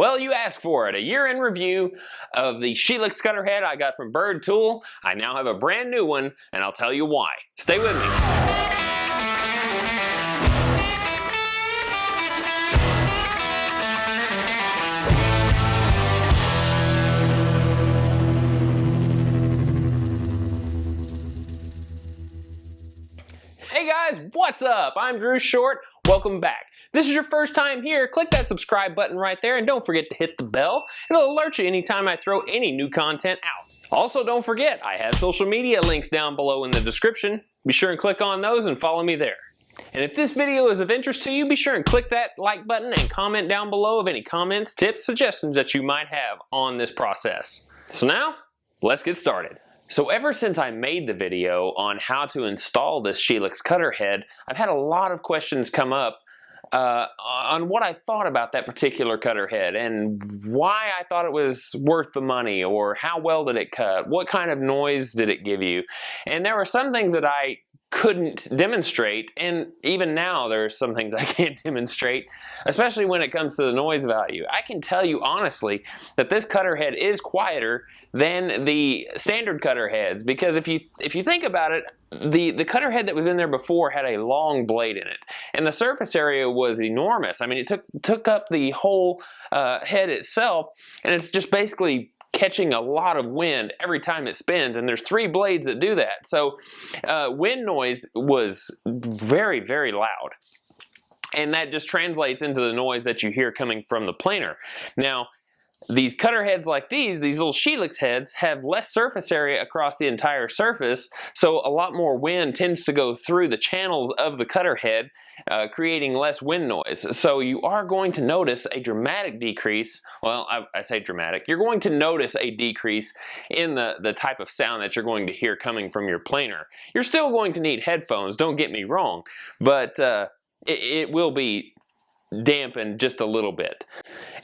Well, you asked for it. A year in review of the Shelix Cutterhead I got from Byrd Tool. I now have a brand new one, and I'll tell you why. Stay with me. Hey guys, what's up? I'm Drew Short. Welcome back. If this is your first time here, click that subscribe button right there and don't forget to hit the bell. It'll alert you anytime I throw any new content out. Also, don't forget, I have social media links down below in the description. Be sure and click on those and follow me there. And if this video is of interest to you, be sure and click that like button and comment down below of any comments, tips, suggestions that you might have on this process. So now, let's get started. So ever since I made the video on how to install this Shelix Cutterhead, I've had a lot of questions come up on what I thought about that particular cutter head and why I thought it was worth the money, or how well did it cut, what kind of noise did it give you. And there were some things that I couldn't demonstrate, and even now there are some things I can't demonstrate, especially when it comes to the noise value. I can tell you honestly that this cutter head is quieter than the standard cutter heads, because if you think about it, the cutter head that was in there before had a long blade in it, and the surface area was enormous. I mean, it took up the whole head itself, and it's just basically catching a lot of wind every time it spins, and there's 3 blades that do that. So wind noise was very, very loud, and that just translates into the noise that you hear coming from the planer. Now, these cutter heads like these little Shelix heads, have less surface area across the entire surface, so a lot more wind tends to go through the channels of the cutter head, creating less wind noise. So you are going to notice a dramatic decrease. Well, I say dramatic. You're going to notice a decrease in the type of sound that you're going to hear coming from your planer. You're still going to need headphones, don't get me wrong, but it will be dampened just a little bit.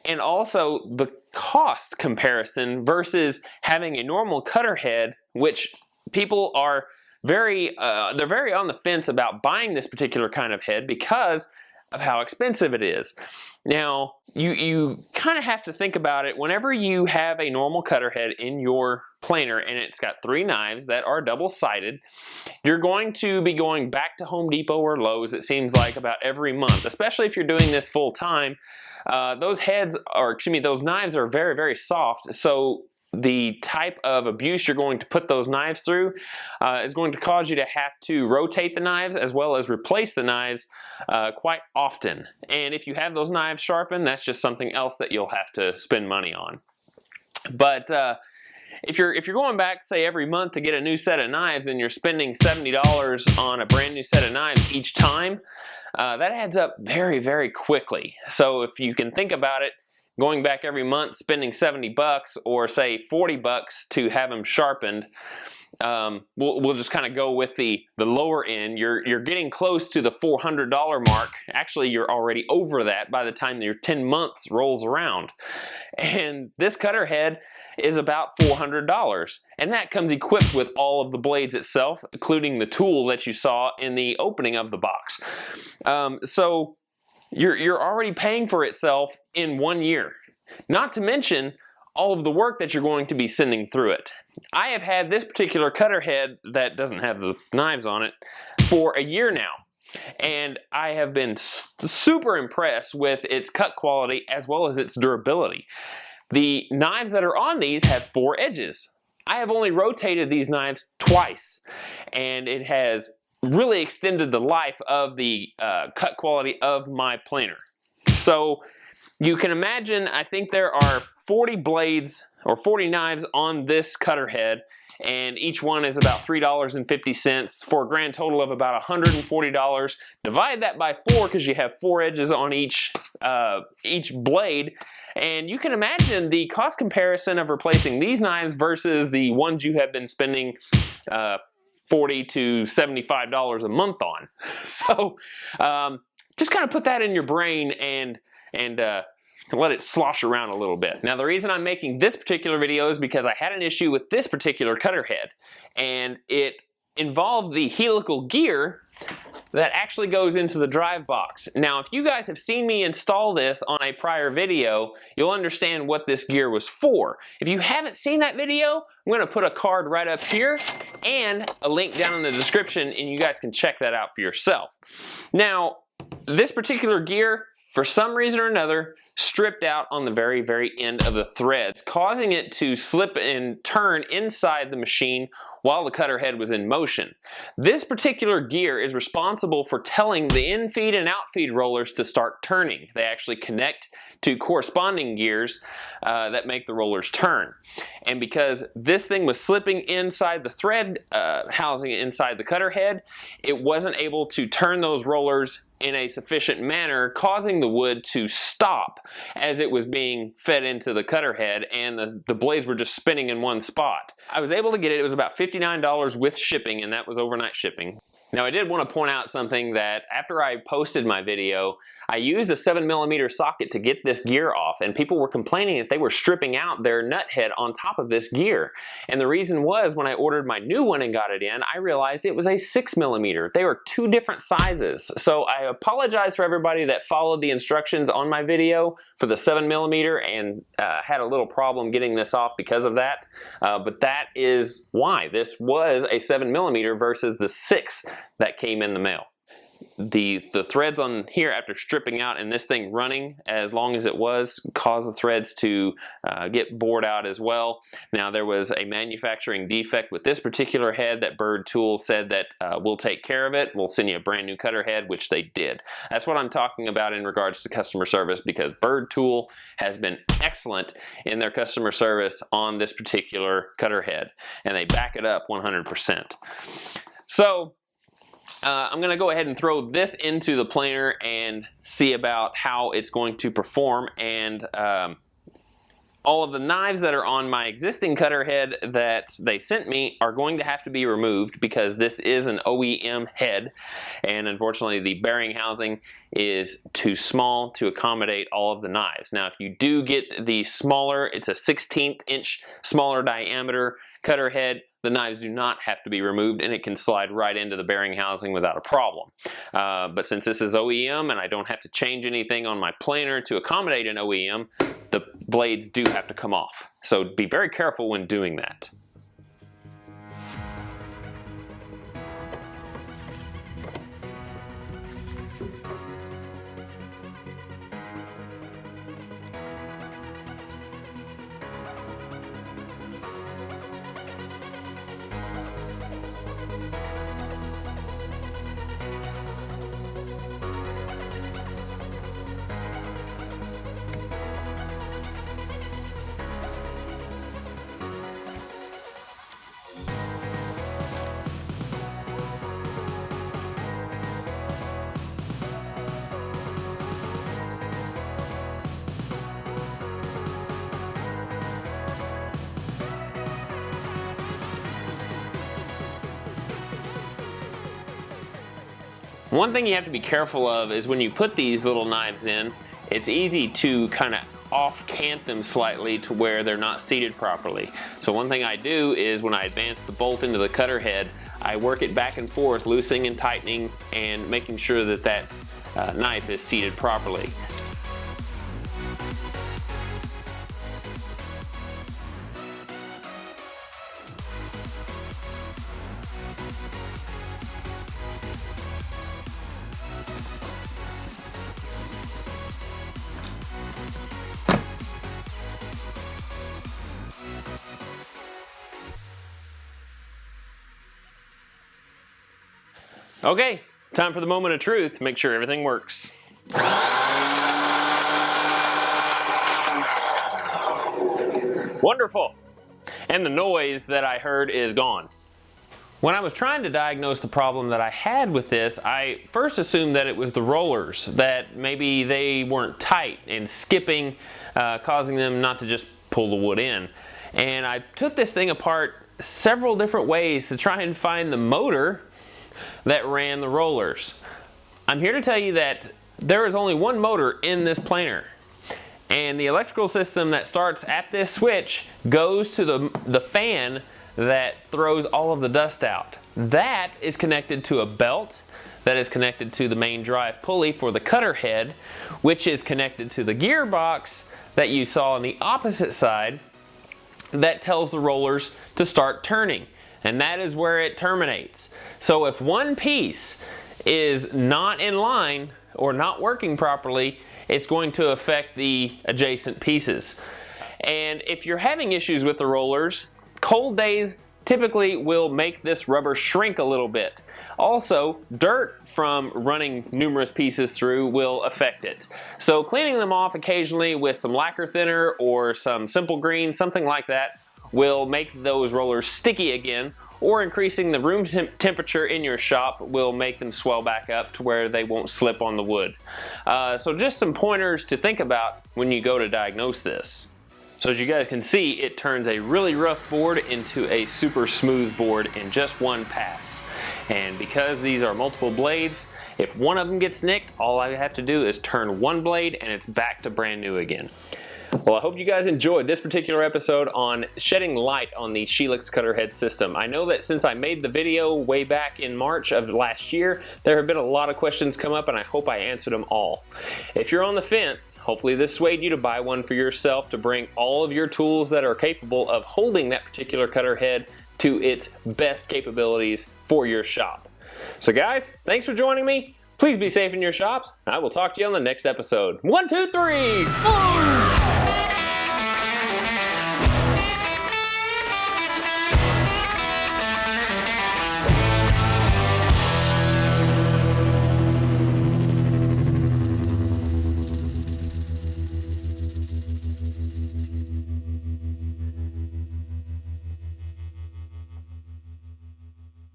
And also the cost comparison versus having a normal cutter head, which people are they're very on the fence about buying this particular kind of head because of how expensive it is. Now, you kind of have to think about it whenever you have a normal cutter head in your planer and it's got 3 knives that are double-sided. You're going to be going back to Home Depot or Lowe's, it seems like, about every month, especially if you're doing this full time. Those knives are very, very soft, so the type of abuse you're going to put those knives through is going to cause you to have to rotate the knives as well as replace the knives quite often. And if you have those knives sharpened, that's just something else that you'll have to spend money on. But if you're going back, say, every month to get a new set of knives, and you're spending $70 on a brand new set of knives each time, that adds up very, very quickly. So if you can think about it, going back every month, spending 70 bucks, or say 40 bucks to have them sharpened, we'll just kind of go with the lower end. You're getting close to the $400 mark. Actually, you're already over that by the time your 10 months rolls around. And this cutter head is about $400, and that comes equipped with all of the blades itself, including the tool that you saw in the opening of the box. So you're already paying for itself in 1 year, not to mention all of the work that you're going to be sending through it. I have had this particular cutter head that doesn't have the knives on it for a year now, and I have been super impressed with its cut quality as well as its durability. The knives that are on these have 4 edges. I have only rotated these knives twice, and it has really extended the life of the cut quality of my planer. So you can imagine, I think there are 40 blades or 40 knives on this cutter head, and each one is about $3.50 for a grand total of about $140. Divide that by 4 because you have 4 edges on each blade, and you can imagine the cost comparison of replacing these knives versus the ones you have been spending $40 to $75 a month on. So just kind of put that in your brain and let it slosh around a little bit. Now, the reason I'm making this particular video is because I had an issue with this particular cutter head, and it involved the helical gear that actually goes into the drive box. Now, if you guys have seen me install this on a prior video, you'll understand what this gear was for. If you haven't seen that video, I'm going to put a card right up here and a link down in the description, and you guys can check that out for yourself. Now, this particular gear, for some reason or another, stripped out on the very, very end of the threads, causing it to slip and turn inside the machine while the cutter head was in motion. This particular gear is responsible for telling the in-feed and out-feed rollers to start turning. They actually connect to corresponding gears that make the rollers turn. And because this thing was slipping inside the thread housing inside the cutter head, it wasn't able to turn those rollers in a sufficient manner, causing the wood to stop as it was being fed into the cutter head, and the blades were just spinning in one spot. I was able to get it. It was about $59 with shipping, and that was overnight shipping. Now, I did want to point out something that after I posted my video, I used a 7mm socket to get this gear off, and people were complaining that they were stripping out their nut head on top of this gear. And the reason was, when I ordered my new one and got it in, I realized it was a 6mm. They were two different sizes. So I apologize for everybody that followed the instructions on my video for the 7mm and had a little problem getting this off because of that. But that is why this was a 7mm versus the 6 that came in the mail. The threads on here, after stripping out and this thing running as long as it was, caused the threads to get bored out as well. Now, there was a manufacturing defect with this particular head that Byrd Tool said that we'll take care of it. We'll send you a brand new cutter head, which they did. That's what I'm talking about in regards to customer service, because Byrd Tool has been excellent in their customer service on this particular cutter head, and they back it up 100%. So, I'm going to go ahead and throw this into the planer and see about how it's going to perform. And all of the knives that are on my existing cutter head that they sent me are going to have to be removed, because this is an OEM head, and unfortunately the bearing housing is too small to accommodate all of the knives. Now, if you do get the smaller, it's a 1/16 inch smaller diameter cutter head, the knives do not have to be removed, and it can slide right into the bearing housing without a problem. But since this is OEM and I don't have to change anything on my planer to accommodate an OEM, the blades do have to come off. So be very careful when doing that. One thing you have to be careful of is when you put these little knives in, it's easy to kind of off-cant them slightly to where they're not seated properly. So one thing I do is, when I advance the bolt into the cutter head, I work it back and forth, loosening and tightening and making sure that that knife is seated properly. Okay, time for the moment of truth. Make sure everything works. Wonderful. And the noise that I heard is gone. When I was trying to diagnose the problem that I had with this, I first assumed that it was the rollers, that maybe they weren't tight and skipping, causing them not to just pull the wood in. And I took this thing apart several different ways to try and find the motor that ran the rollers. I'm here to tell you that there is only one motor in this planer, and the electrical system that starts at this switch goes to the fan that throws all of the dust out. That is connected to a belt that is connected to the main drive pulley for the cutter head, which is connected to the gearbox that you saw on the opposite side that tells the rollers to start turning, and that is where it terminates. So if one piece is not in line or not working properly, it's going to affect the adjacent pieces. And if you're having issues with the rollers, cold days typically will make this rubber shrink a little bit. Also, dirt from running numerous pieces through will affect it. So cleaning them off occasionally with some lacquer thinner or some simple green, something like that, will make those rollers sticky again, or increasing the room temperature in your shop will make them swell back up to where they won't slip on the wood. So just some pointers to think about when you go to diagnose this. So as you guys can see, it turns a really rough board into a super smooth board in just one pass. And because these are multiple blades, if one of them gets nicked, all I have to do is turn one blade and it's back to brand new again. Well, I hope you guys enjoyed this particular episode on shedding light on the Shelix Cutterhead system. I know that since I made the video way back in March of last year, there have been a lot of questions come up, and I hope I answered them all. If you're on the fence, hopefully this swayed you to buy one for yourself to bring all of your tools that are capable of holding that particular cutter head to its best capabilities for your shop. So guys, thanks for joining me. Please be safe in your shops. I will talk to you on the next episode. 1, 2, 3.